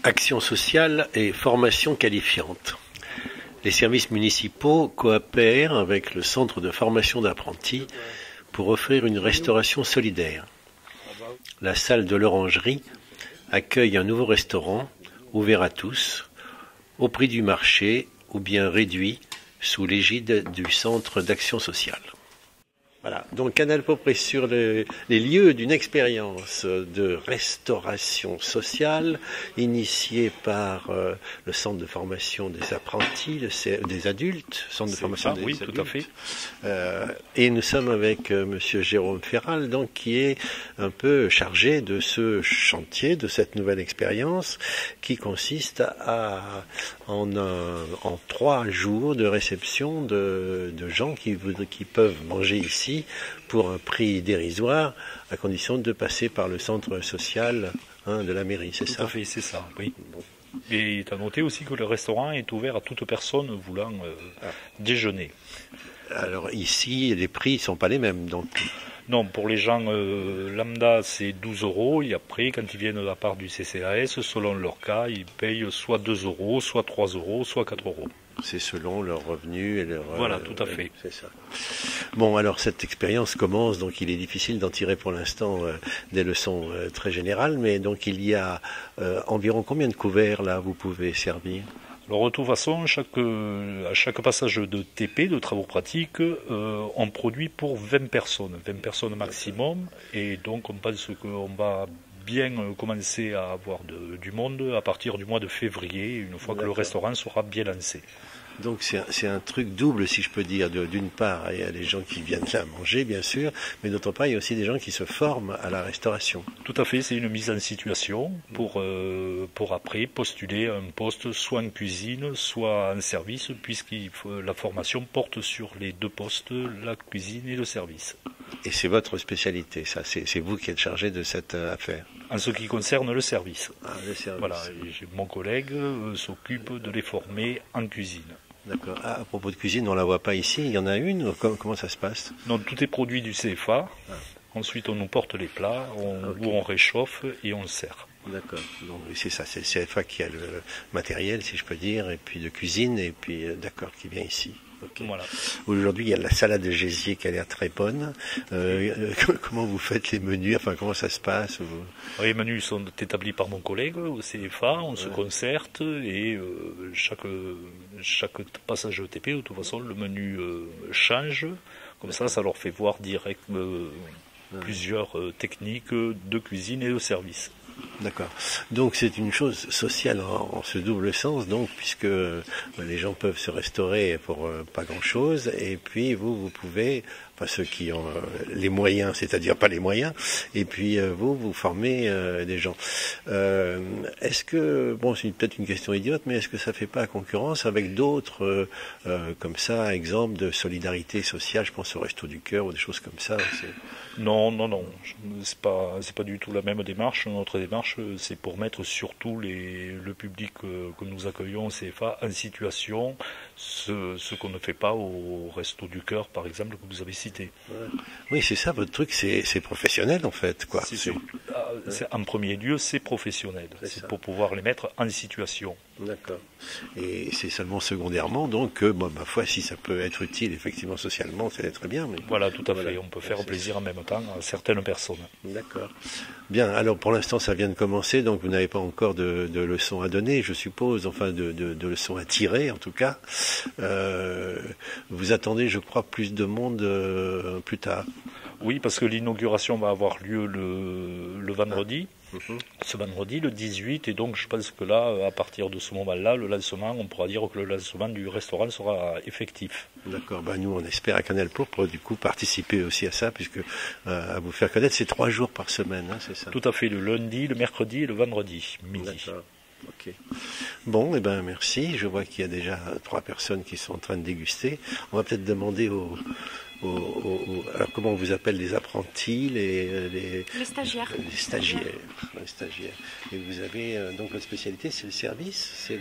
Action sociale et formation qualifiante. Les services municipaux coopèrent avec le centre de formation d'apprentis pour offrir une restauration solidaire. La salle de l'Orangerie accueille un nouveau restaurant ouvert à tous, au prix du marché ou bien réduit sous l'égide du centre d'action sociale. Voilà, donc Canal Pop est sur les lieux d'une expérience de restauration sociale initiée par le centre de formation des apprentis, des adultes, centre de formation des adultes. Oui, tout à fait. Et nous sommes avec monsieur Jérôme Ferral, donc qui est un peu chargé de ce chantier, de cette nouvelle expérience, qui consiste en 3 jours de réception de gens qui peuvent manger ici pour un prix dérisoire, à condition de passer par le centre social de la mairie, c'est ça? Tout à fait, c'est ça, oui. Bon. Et tu as noté aussi que le restaurant est ouvert à toute personne voulant déjeuner. Alors ici, les prix ne sont pas les mêmes, donc. Non, pour les gens lambda, c'est 12 €, et après, quand ils viennent de la part du CCAS, selon leur cas, ils payent soit 2 €, soit 3 €, soit 4 €. C'est selon leurs revenus et leur... Voilà, tout à fait. C'est ça. Bon, alors cette expérience commence, donc il est difficile d'en tirer pour l'instant des leçons très générales, mais donc il y a environ combien de couverts là vous pouvez servir? Alors de toute façon, à chaque passage de TP, de travaux pratiques, on produit pour 20 personnes maximum, et donc on pense qu'on va bien commencer à avoir du monde à partir du mois de février, une fois que le restaurant sera bien lancé. Donc c'est un truc double, si je peux dire. D'une part, il y a les gens qui viennent là manger, bien sûr, mais d'autre part, il y a aussi des gens qui se forment à la restauration. Tout à fait, c'est une mise en situation pour après postuler un poste soit en cuisine, soit en service, puisque la formation porte sur les 2 postes, la cuisine et le service. Et c'est votre spécialité, ça, c'est vous qui êtes chargé de cette affaire. En ce qui concerne le service. Ah, le service. Voilà, mon collègue s'occupe de les former en cuisine. D'accord. Ah, à propos de cuisine, on ne la voit pas ici, il y en a une, comment ça se passe? Non, tout est produit du CFA. Ensuite, on nous porte les plats, où on réchauffe et on sert. D'accord. Donc c'est ça, c'est le CFA qui a le matériel, si je peux dire, et puis de cuisine, et puis d'accord, qui vient ici. Okay. Voilà. Aujourd'hui, il y a la salade de gésier qui a l'air très bonne. Comment vous faites les menus? Enfin, comment ça se passe? Les menus sont établis par mon collègue au CFA, on se concerte, et chaque passage ETP, de toute façon, le menu change. Comme ça leur fait voir direct plusieurs techniques de cuisine et de service. D'accord. Donc c'est une chose sociale en ce double sens, donc puisque les gens peuvent se restaurer pour pas grand-chose, et puis vous pouvez, enfin ceux qui ont les moyens, c'est-à-dire pas les moyens, et puis vous formez des gens. Est-ce que, bon c'est peut-être une question idiote, mais est-ce que ça fait pas concurrence avec d'autres comme ça, exemple de solidarité sociale, je pense au Resto du Cœur ou des choses comme ça? Non, c'est pas du tout la même démarche. Notre démarche, c'est pour mettre surtout le public que nous accueillons au CFA en situation, ce qu'on ne fait pas au Resto du Cœur, par exemple, que vous avez cité. Ouais. Oui, c'est ça, votre truc, c'est professionnel en fait, quoi. En premier lieu, c'est professionnel. C'est pour pouvoir les mettre en situation. D'accord. Et c'est seulement secondairement, donc, ma foi, si ça peut être utile, effectivement, socialement, c'est très bien. Mais... Voilà, tout à fait. On peut faire plaisir en même temps à certaines personnes. D'accord. Bien, alors pour l'instant, ça vient de commencer, donc vous n'avez pas encore de leçons à donner, je suppose, enfin de leçons à tirer, en tout cas. Vous attendez, je crois, plus de monde plus tard. Oui, parce que l'inauguration va avoir lieu le vendredi. Ce vendredi, le 18, et donc je pense que là, à partir de ce moment-là, le lancement, on pourra dire que le lancement du restaurant sera effectif. D'accord, nous on espère à Canal pour du coup participer aussi à ça, puisque à vous faire connaître, c'est 3 jours par semaine, hein, c'est ça? Tout à fait, le lundi, le mercredi et le vendredi, midi. D'accord. Ok. Bon, merci. Je vois qu'il y a déjà 3 personnes qui sont en train de déguster. On va peut-être demander alors comment on vous appelle, les apprentis, les stagiaires. Les stagiaires. Et vous avez donc votre spécialité, c'est le service,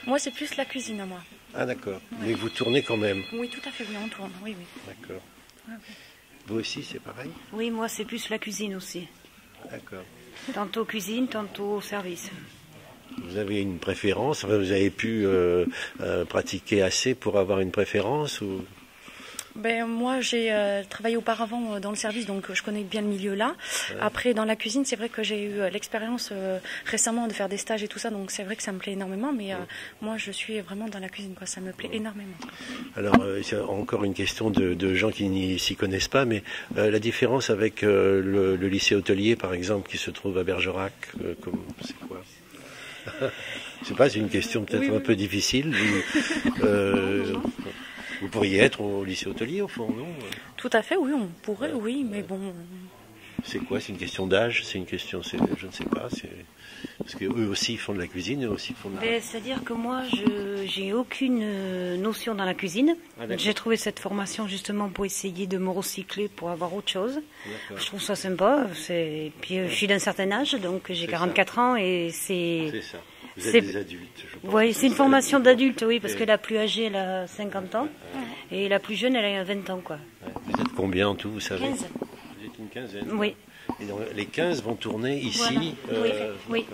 Moi, c'est plus la cuisine à moi. Ah d'accord. Ouais. Mais vous tournez quand même? Oui, tout à fait. Oui, on tourne. Oui. D'accord. Oui. Vous aussi, c'est pareil? Oui, moi, c'est plus la cuisine aussi. D'accord. Tantôt cuisine, tantôt service. Vous avez une préférence? Enfin, vous avez pu pratiquer assez pour avoir une préférence ou... Ben, moi, j'ai travaillé auparavant dans le service, donc je connais bien le milieu là. Ouais. Après, dans la cuisine, c'est vrai que j'ai eu l'expérience récemment de faire des stages et tout ça, donc c'est vrai que ça me plaît énormément, mais moi, je suis vraiment dans la cuisine, quoi. Ça me plaît énormément. Alors, c'est encore une question de gens qui n'y s'y connaissent pas, mais la différence avec le lycée hôtelier, par exemple, qui se trouve à Bergerac, c'est quoi? Je sais pas, c'est une question peut-être un peu difficile. Vous pourriez être au lycée hôtelier, au fond, non? Tout à fait, oui, on pourrait, oui, mais bon... C'est quoi? C'est une question d'âge? C'est une question, je ne sais pas, parce qu'eux aussi font de la cuisine, eux aussi font de la... C'est-à-dire que moi, j'ai aucune notion dans la cuisine. J'ai trouvé cette formation justement pour essayer de me recycler, pour avoir autre chose. Je trouve ça sympa. Puis je suis d'un certain âge, donc j'ai 44 ans et c'est... C'est ça. Vous êtes des adultes, je pense. Oui, c'est une formation d'adulte, oui, parce que la plus âgée, elle a 50 ans, et la plus jeune, elle a 20 ans, quoi. Vous êtes combien en tout, vous savez? 15. Vous êtes une quinzaine? Oui. Et donc, les 15 vont tourner ici? Voilà. Oui.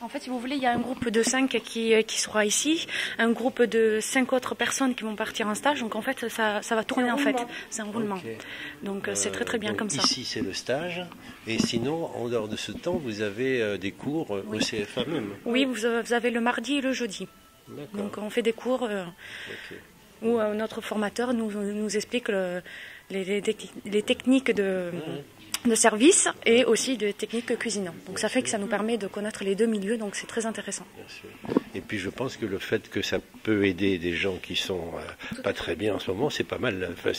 En fait, si vous voulez, il y a un groupe de 5 qui sera ici, un groupe de 5 autres personnes qui vont partir en stage. Donc en fait, ça va tourner en fait. C'est un roulement. Okay. Donc c'est très très bien comme ça. Ici, c'est le stage. Et sinon, en dehors de ce temps, vous avez des cours au CFA même? Oui, vous avez le mardi et le jeudi. Donc on fait des cours où notre formateur nous explique les techniques de service et aussi de techniques cuisinantes. Donc ça fait que ça nous permet de connaître les deux milieux, donc c'est très intéressant. Bien sûr. Et puis je pense que le fait que ça peut aider des gens qui sont pas très bien en ce moment, c'est pas mal. Enfin,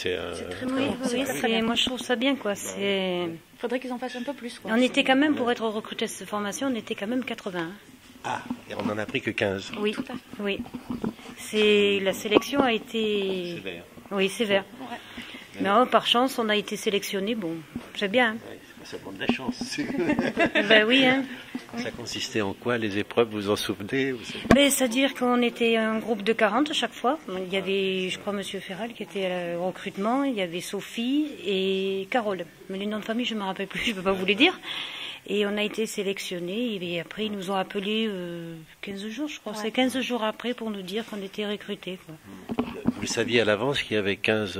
moi je trouve ça bien, quoi. Faudrait qu'ils en fassent un peu plus, quoi. On était quand même, pour être recruté à cette formation, on était quand même 80. Ah, et on n'en a pris que 15. Oui, oui. La sélection a été... Sévère. Oui, sévère. Ouais. Non, par chance, on a été sélectionné. Bon, c'est bien. Ça prend de la chance. Ben oui. Hein. Ça consistait en quoi, les épreuves, vous en souvenez? C'est-à-dire qu'on était un groupe de 40 chaque fois. Il y avait, je crois, Monsieur Ferral qui était au recrutement. Il y avait Sophie et Carole. Mais les noms de famille, je ne me rappelle plus, je ne peux pas vous les dire. Et on a été sélectionnés. Et après, ils nous ont appelés 15 jours, je crois. Ouais. C'est 15 jours après pour nous dire qu'on était recrutés, quoi. Vous le saviez à l'avance qu'il y avait 15...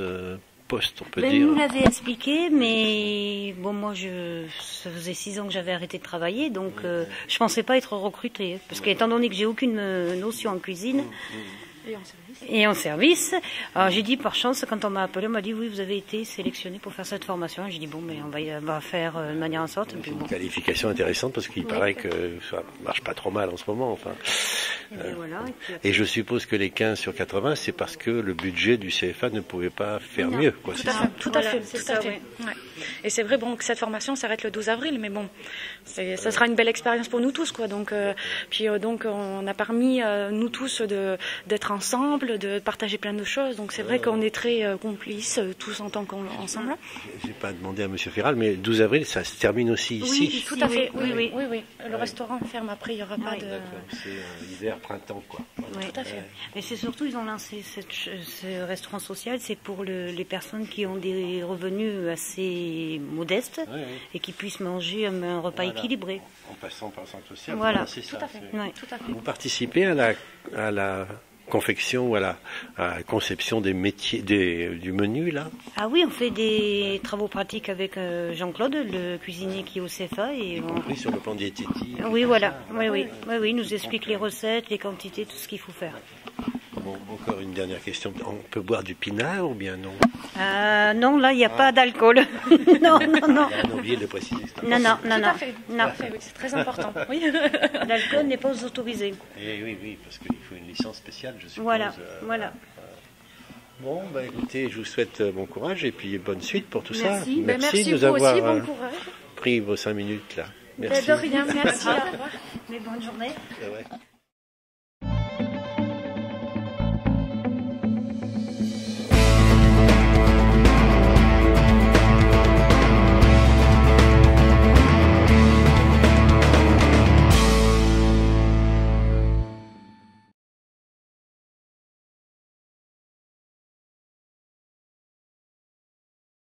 poste, on peut dire. Ils nous l'avaient expliqué, mais bon, moi, ça faisait 6 ans que j'avais arrêté de travailler, donc je pensais pas être recrutée, parce qu'étant donné que j'ai aucune notion en cuisine et en service, alors j'ai dit par chance, quand on m'a appelé, on m'a dit oui, vous avez été sélectionné pour faire cette formation. Et j'ai dit bon, mais on va faire de manière en sorte. C'est une qualification intéressante parce qu'il paraît que ça marche pas trop mal en ce moment. Enfin. Et je suppose que les 15 sur 80, c'est parce que le budget du CFA ne pouvait pas faire mieux. Quoi, tout à fait. Ouais. Et c'est vrai que cette formation s'arrête le 12 avril, mais bon, ça sera une belle expérience pour nous tous, quoi. Donc, donc on a permis nous tous d'être ensemble, de partager plein de choses. Donc c'est vrai qu'on est très complices tous en tant qu'ensemble. J'ai pas demandé à Monsieur Ferral, mais le 12 avril, ça se termine aussi ici. Oui, tout à fait. Oui. Le restaurant ferme après, il n'y aura pas de. C'est hiver, printemps, quoi. Oui. Tout à fait. Mais c'est surtout, ils ont lancé ce restaurant social, c'est pour les personnes qui ont des revenus assez modestes et qui puissent manger un repas équilibré. En passant par le centre social. Voilà. C'est tout ça. À fait. Tout à fait. Vous participez à la confection ou à la conception des métiers, du menu, là? Ah oui, on fait des travaux pratiques avec Jean-Claude, le cuisinier qui est au CFA. Y compris sur le plan diététique. Oui, voilà. Oui, il nous explique les recettes, les quantités, tout ce qu'il faut faire. Bon, encore une dernière question. On peut boire du pinard ou bien non? Non, là, il n'y a pas d'alcool. non. On a oublié de le préciser. Non. Tout à fait. Oui, c'est très important. Oui. L'alcool n'est pas autorisé. Et oui, parce qu'il faut une licence spéciale, je suppose. Voilà. Bon, écoutez, je vous souhaite bon courage et puis bonne suite pour tout ça. Merci de nous vous avoir aussi, bon courage. Pris vos 5 minutes là. Merci. De rien, merci. Au revoir. Mais bonne journée. Ouais.